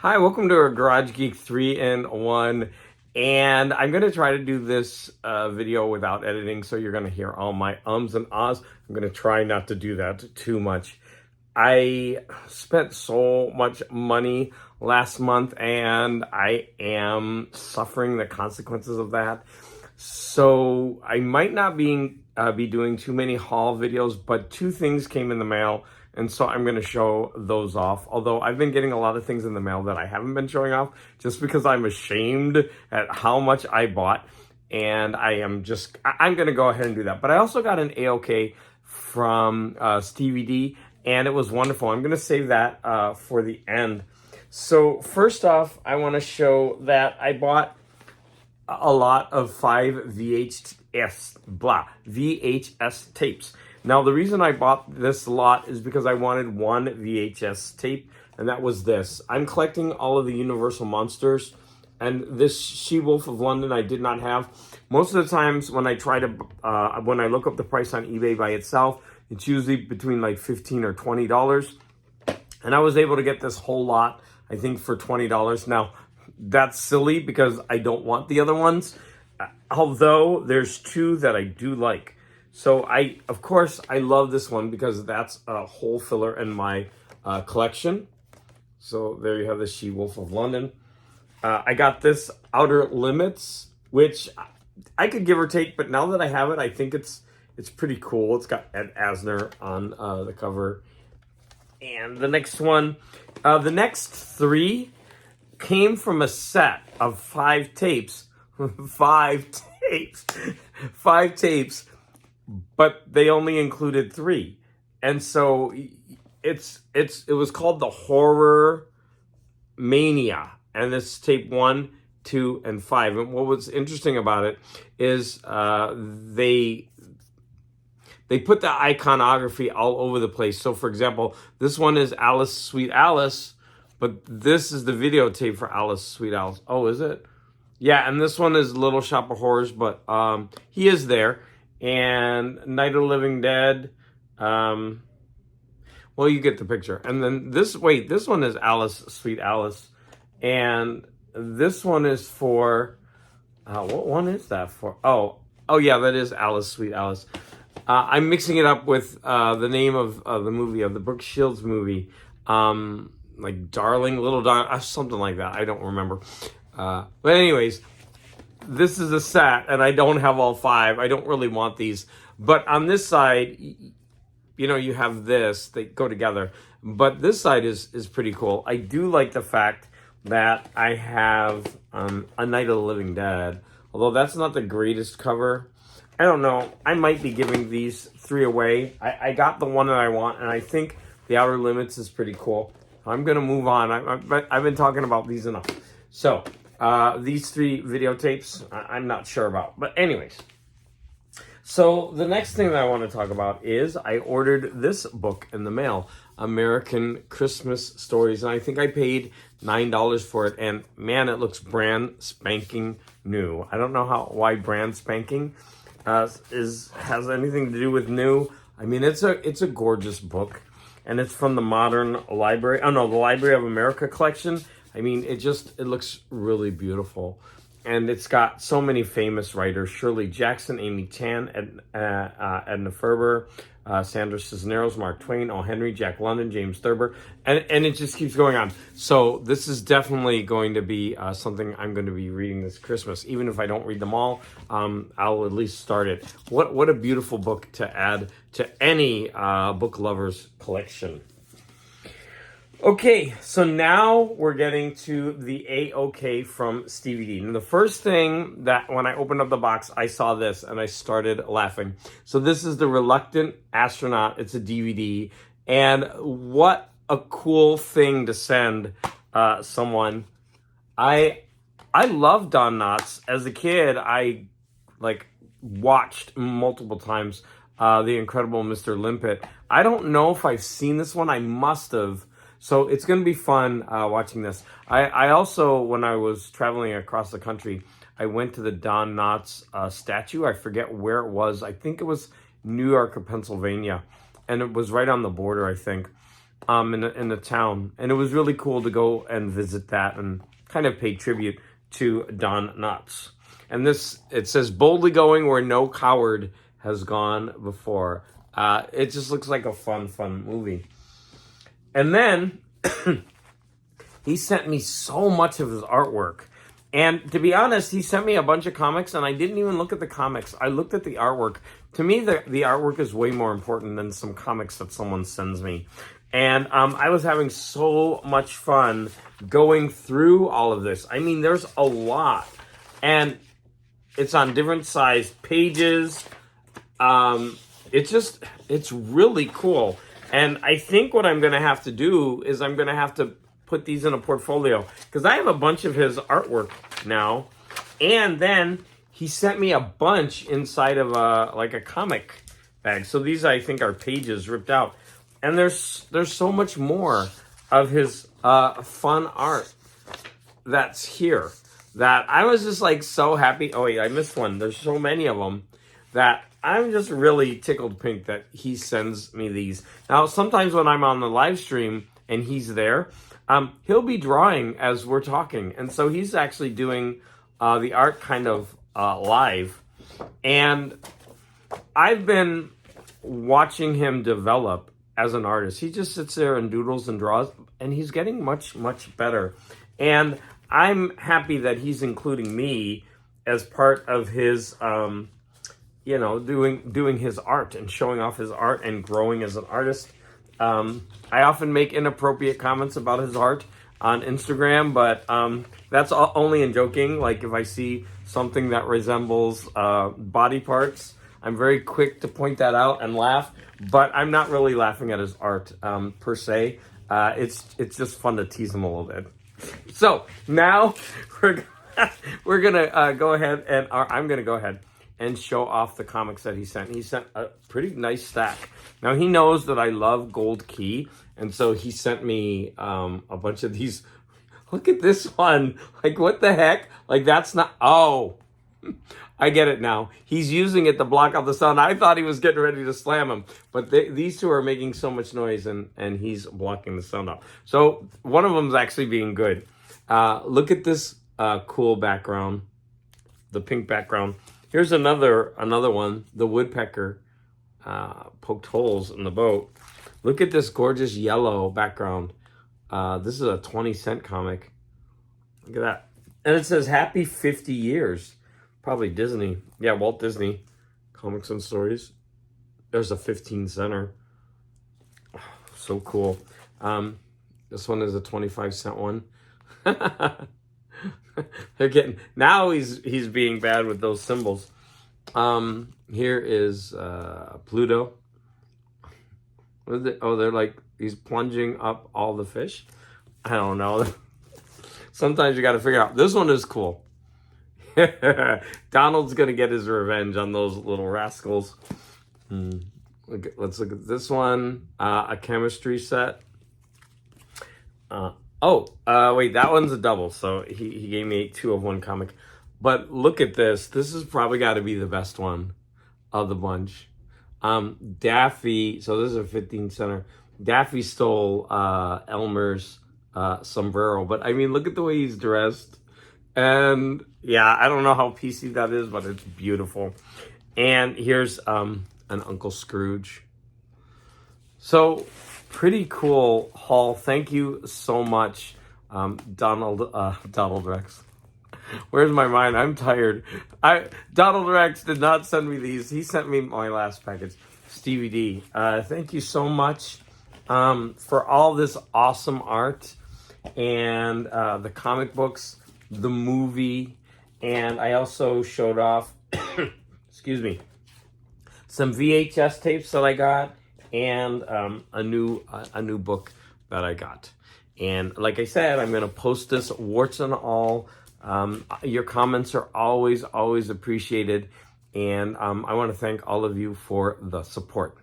Hi, welcome to our Garage Geek 3-in-1, and I'm going to try to do this video without editing, so you're going to hear all my ums and ahs. I'm going to try not to do that too much. I spent so much money last month, and I am suffering the consequences of that. So I might not be doing too many haul videos, but two things came in the mail. And so I'm going to show those off. Although I've been getting a lot of things in the mail that I haven't been showing off just because I'm ashamed at how much I bought. And I'm going to go ahead and do that. But I also got an AOK from Stevey D, and it was wonderful. I'm going to save that for the end. So first off, I want to show that I bought a lot of 5 VHS tapes. Now, the reason I bought this lot is because I wanted one VHS tape, and that was this. I'm collecting all of the Universal Monsters, and this She-Wolf of London I did not have. Most of the times when I try to, when I look up the price on eBay by itself, it's usually between like $15 or $20. And I was able to get this whole lot, I think, for $20. Now, that's silly because I don't want the other ones, although there's two that I do like. So of course, I love this one because that's a hole filler in my collection. So there you have the She-Wolf of London. I got this Outer Limits, which I could give or take, but now that I have it, I think it's pretty cool. It's got Ed Asner on the cover. And the next one, the next 3 came from a set of 5 tapes. 5 tapes. But they only included 3. And so it was called the Horror Mania. And this tape 1, 2, and 5. And what was interesting about it is they put the iconography all over the place. So for example, this one is Alice, Sweet Alice, but this is the videotape for Alice, Sweet Alice. Oh, is it? Yeah, and this one is Little Shop of Horrors, but he is there. And Night of the Living Dead. Well, you get the picture. And then this one is Alice, Sweet Alice. And this one is for, what one is that for? Oh yeah, that is Alice, Sweet Alice. I'm mixing it up with the name of the movie, of the Brooke Shields movie. Like Darling, Little Darling, something like that. I don't remember. But anyways, this is a set, and I don't have all 5. I don't really want these. But on this side, you know, you have this. They go together. But this side is pretty cool. I do like the fact that I have A Night of the Living Dead. Although that's not the greatest cover. I don't know. I might be giving these 3 away. I got the one that I want, and I think the Outer Limits is pretty cool. I'm going to move on. I've been talking about these enough. So, these 3 videotapes, I'm not sure about. But anyways, so the next thing that I want to talk about is I ordered this book in the mail, American Christmas Stories. And I think I paid $9 for it. And man, it looks brand spanking new. I don't know why brand spanking has anything to do with new. I mean, it's a gorgeous book. And it's from the Modern Library. Oh no, the Library of America collection. I mean, it looks really beautiful. And it's got so many famous writers: Shirley Jackson, Amy Tan, Edna Ferber, Sandra Cisneros, Mark Twain, O. Henry, Jack London, James Thurber, and it just keeps going on. So this is definitely going to be something I'm going to be reading this Christmas. Even if I don't read them all, I'll at least start it. What a beautiful book to add to any book lover's collection. Okay, so now we're getting to the AOK from Stevey D. And the first thing that when I opened up the box, I saw this and I started laughing. So this is The Reluctant Astronaut. It's a DVD. And what a cool thing to send someone. I love Don Knotts. As a kid, I watched multiple times The Incredible Mr. Limpet. I don't know if I've seen this one. I must have. So it's going to be fun watching this. I also, when I was traveling across the country, I went to the Don Knotts statue. I forget where it was. I think it was New York or Pennsylvania. And it was right on the border, I think. in the town. And it was really cool to go and visit that and kind of pay tribute to Don Knotts. And this, it says, boldly going where no coward has gone before. It just looks like a fun movie. And then he sent me so much of his artwork. And to be honest, he sent me a bunch of comics, and I didn't even look at the comics. I looked at the artwork. To me, the artwork is way more important than some comics that someone sends me. And I was having so much fun going through all of this. I mean, there's a lot. And it's on different sized pages. It's really cool. And I think what I'm going to have to do is I'm going to have to put these in a portfolio, because I have a bunch of his artwork now. And then he sent me a bunch inside of a comic bag. So these, I think, are pages ripped out. And there's so much more of his fun art that's here that I was just like so happy. Oh wait, I missed one. There's so many of them that I'm just really tickled pink that he sends me these. Now, sometimes when I'm on the live stream and he's there, he'll be drawing as we're talking. And so he's actually doing the art kind of live. And I've been watching him develop as an artist. He just sits there and doodles and draws, and he's getting much better. And I'm happy that he's including me as part of his, doing his art and showing off his art and growing as an artist. I often make inappropriate comments about his art on Instagram, but that's only in joking. Like if I see something that resembles body parts, I'm very quick to point that out and laugh, but I'm not really laughing at his art per se. It's just fun to tease him a little bit. So now we're gonna go ahead and I'm gonna go ahead and show off the comics that he sent. He sent a pretty nice stack. Now he knows that I love Gold Key, and so he sent me a bunch of these. Look at this one. Like, what the heck? Like, that's not. Oh, I get it now. He's using it to block out the sound. I thought he was getting ready to slam him, but these two are making so much noise, and he's blocking the sound out. So one of them is actually being good. Look at this cool background, the pink background. Here's another one, the woodpecker poked holes in the boat. Look at this gorgeous yellow background. This is a 20-cent comic. Look at that. And it says, happy 50 years. Probably Disney. Yeah, Walt Disney. Comics and Stories. There's a 15-center. Oh, so cool. This one is a 25-cent one. They're getting, now he's being bad with those symbols. Here is Pluto. What is it? Oh, they're like, he's plunging up all the fish. I don't know. Sometimes you got to figure out. This one is cool. Donald's gonna get his revenge on those little rascals. Let's look at this one. A chemistry set. Wait, that one's a double. So he gave me 2 of 1 comic. But look at this. This has probably got to be the best one of the bunch. Daffy. So this is a 15-center. Daffy stole Elmer's sombrero. But I mean, look at the way he's dressed. And yeah, I don't know how PC that is, but it's beautiful. And here's an Uncle Scrooge. So pretty cool haul. Thank you so much, Donald Rex. Where's my mind? I'm tired. Donald Rex did not send me these. He sent me my last package. Stevey D. Thank you so much for all this awesome art and the comic books, the movie, and I also showed off, excuse me, some VHS tapes that I got, and a new book that I got. And like I said, I'm gonna post this warts and all. Your comments are always appreciated, and I want to thank all of you for the support.